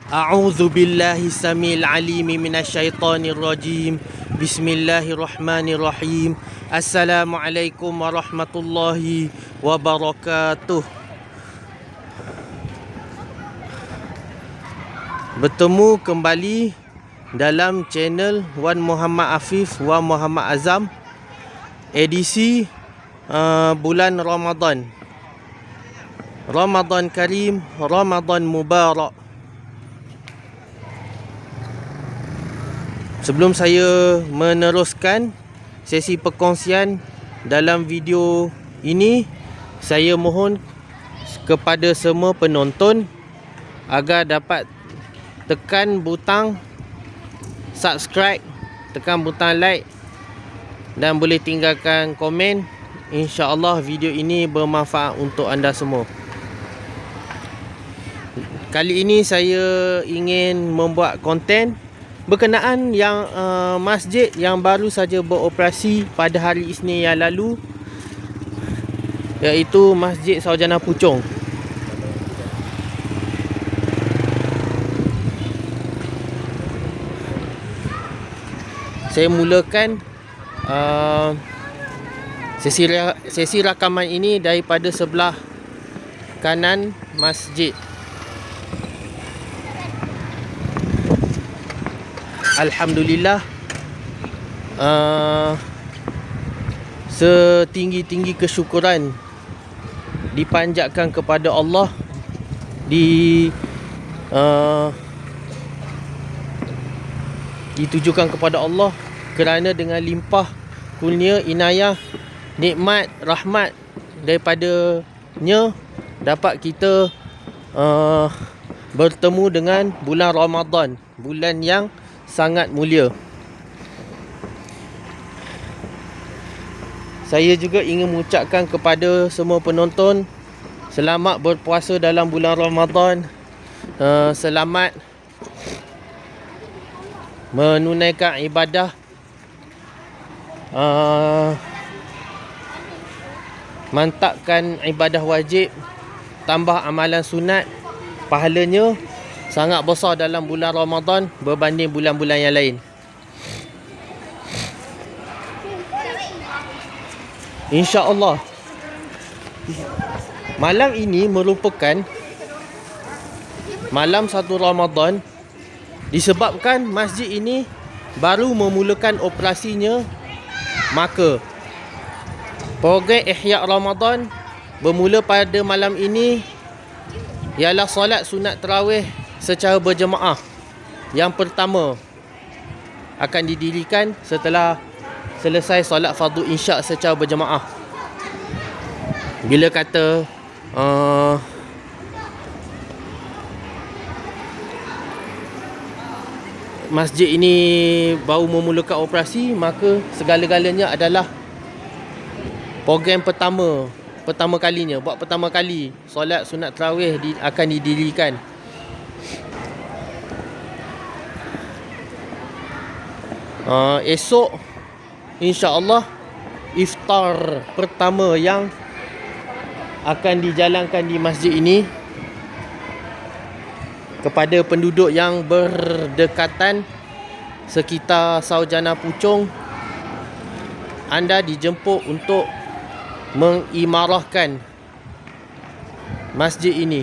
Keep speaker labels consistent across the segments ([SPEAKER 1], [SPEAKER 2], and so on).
[SPEAKER 1] A'udzu billahi samil alimi minasyaitonir rajim. Bismillahirrahmanirrahim. Assalamualaikum warahmatullahi wabarakatuh. Bertemu kembali dalam channel Wan Muhammad Afif, Wan Muhammad Azam, edisi bulan Ramadan. Ramadan Karim, Ramadan Mubarak. Sebelum saya meneruskan sesi perkongsian dalam video ini, saya mohon kepada semua penonton agar dapat tekan butang subscribe, tekan butang like dan boleh tinggalkan komen. InsyaAllah video ini bermanfaat untuk anda semua. Kali ini saya ingin membuat konten berkenaan yang masjid yang baru saja beroperasi pada hari Isnin yang lalu, iaitu Masjid Sarjana Puchong. Saya mulakan sesi rakaman ini daripada sebelah kanan masjid. Alhamdulillah, setinggi-tinggi kesyukuran dipanjatkan kepada Allah, ditujukan kepada Allah kerana dengan limpah kurnia, inayah, nikmat, rahmat daripadanya dapat kita bertemu dengan bulan Ramadan, bulan yang sangat mulia. Saya juga ingin mengucapkan kepada semua penonton, selamat berpuasa dalam bulan Ramadan. Selamat menunaikan ibadah, mantapkan ibadah wajib, tambah amalan sunat. Pahalanya sangat besar dalam bulan Ramadan berbanding bulan-bulan yang lain. InsyaAllah, malam ini merupakan malam 1 Ramadan. Disebabkan masjid ini baru memulakan operasinya, maka program Ihya Ramadan bermula pada malam ini ialah solat sunat tarawih secara berjemaah. Yang pertama akan didirikan setelah selesai solat fardu insya' secara berjemaah. Bila kata masjid ini baru memulakan operasi, maka segala-galanya adalah program pertama kalinya, buat pertama kali solat sunat tarawih akan didirikan. Esok insya-Allah iftar pertama yang akan dijalankan di masjid ini kepada penduduk yang berdekatan sekitar Sarjana Puchong. Anda dijemput untuk mengimarahkan masjid ini.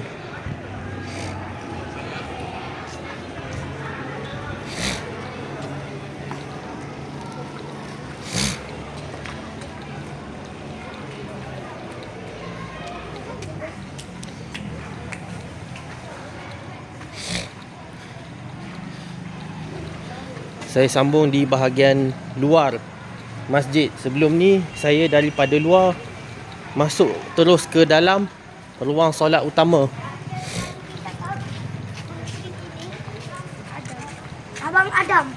[SPEAKER 1] Saya sambung di bahagian luar masjid. Sebelum ni saya daripada luar masuk terus ke dalam ruang solat utama.
[SPEAKER 2] Abang Adam.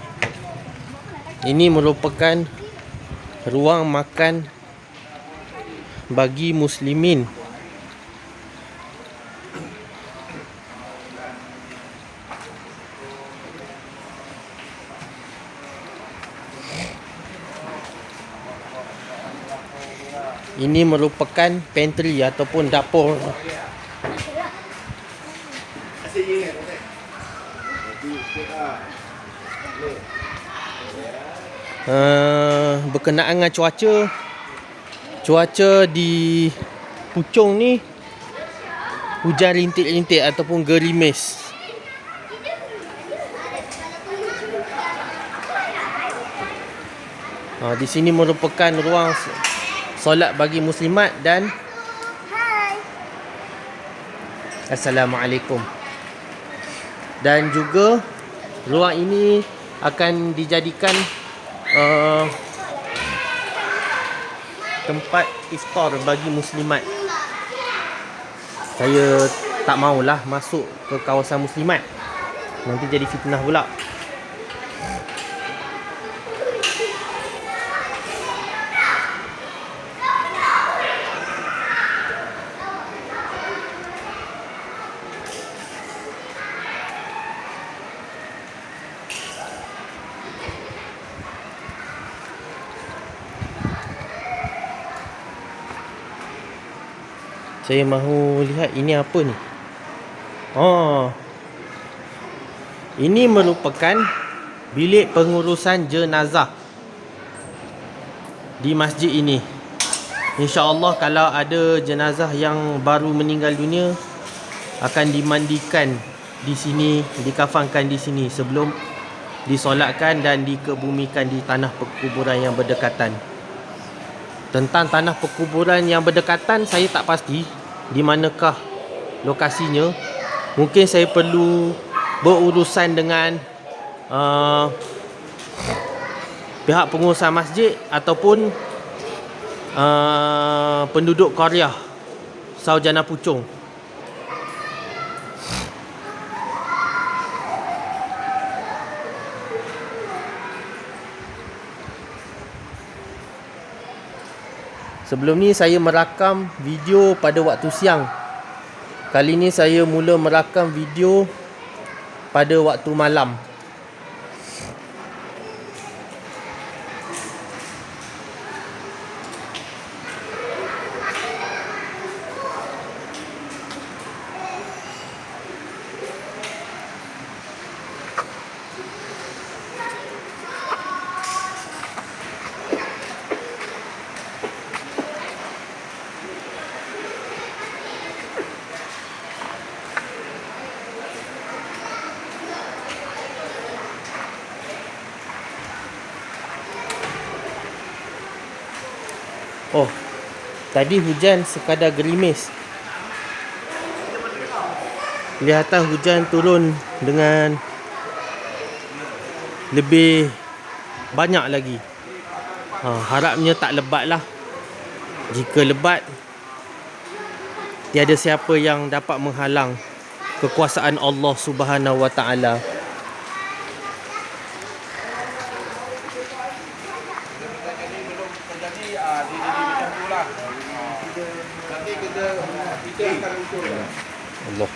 [SPEAKER 1] Ini merupakan ruang makan bagi muslimin. Ini merupakan pantry ataupun dapur. Berkenaan dengan cuaca di Puchong ni hujan rintik-rintik ataupun gerimis. Di sini merupakan ruang solat bagi muslimat dan Assalamualaikum. Dan juga ruang ini akan dijadikan tempat iftar bagi muslimat. Saya tak maulah masuk ke kawasan muslimat, nanti jadi fitnah pula. Saya mahu lihat ini apa ni. Ini merupakan bilik pengurusan jenazah di masjid ini. InsyaAllah kalau ada jenazah yang baru meninggal dunia akan dimandikan di sini, dikafankan di sini sebelum disolatkan dan dikebumikan di tanah perkuburan yang berdekatan. Tentang tanah perkuburan yang berdekatan, saya tak pasti di manakah lokasinya. Mungkin saya perlu berurusan dengan pihak pengurusan masjid ataupun penduduk Qaryah Saujana Puchong. Sebelum ni saya merakam video pada waktu siang. Kali ni saya mula merakam video pada waktu malam. Tadi hujan sekadar gerimis. Kelihatan hujan turun dengan lebih banyak lagi. Harapnya tak lebat lah. Jika lebat, tiada siapa yang dapat menghalang kekuasaan Allah Subhanahu Wa Taala. Allah.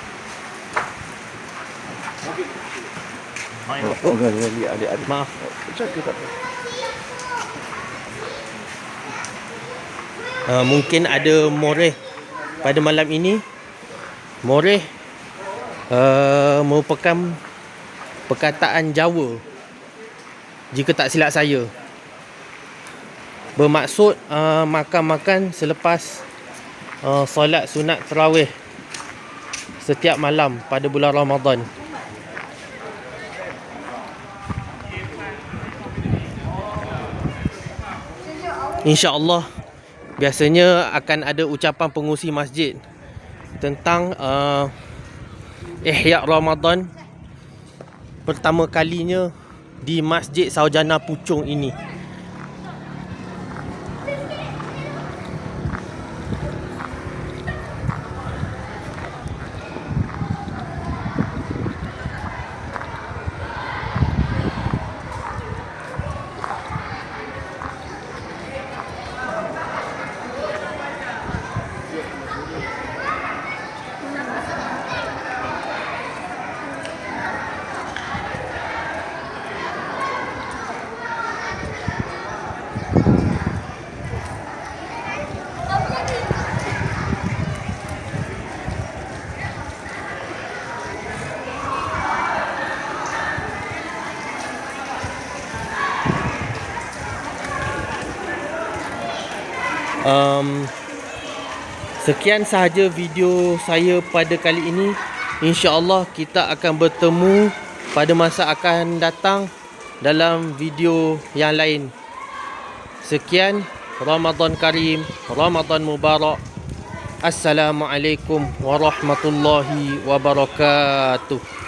[SPEAKER 1] Maaf. Mungkin ada moreh pada malam ini. Moreh merupakan perkataan Jawa, jika tak silap saya. Bermaksud makan-makan selepas solat sunat tarawih setiap malam pada bulan Ramadan. InsyaAllah biasanya akan ada ucapan pengurusi masjid tentang Ihya Ramadan pertama kalinya di Masjid Saujana Puchong ini. Sekian sahaja video saya pada kali ini. InsyaAllah kita akan bertemu pada masa akan datang dalam video yang lain. Sekian, Ramadan Karim, Ramadan Mubarak. Assalamualaikum warahmatullahi wabarakatuh.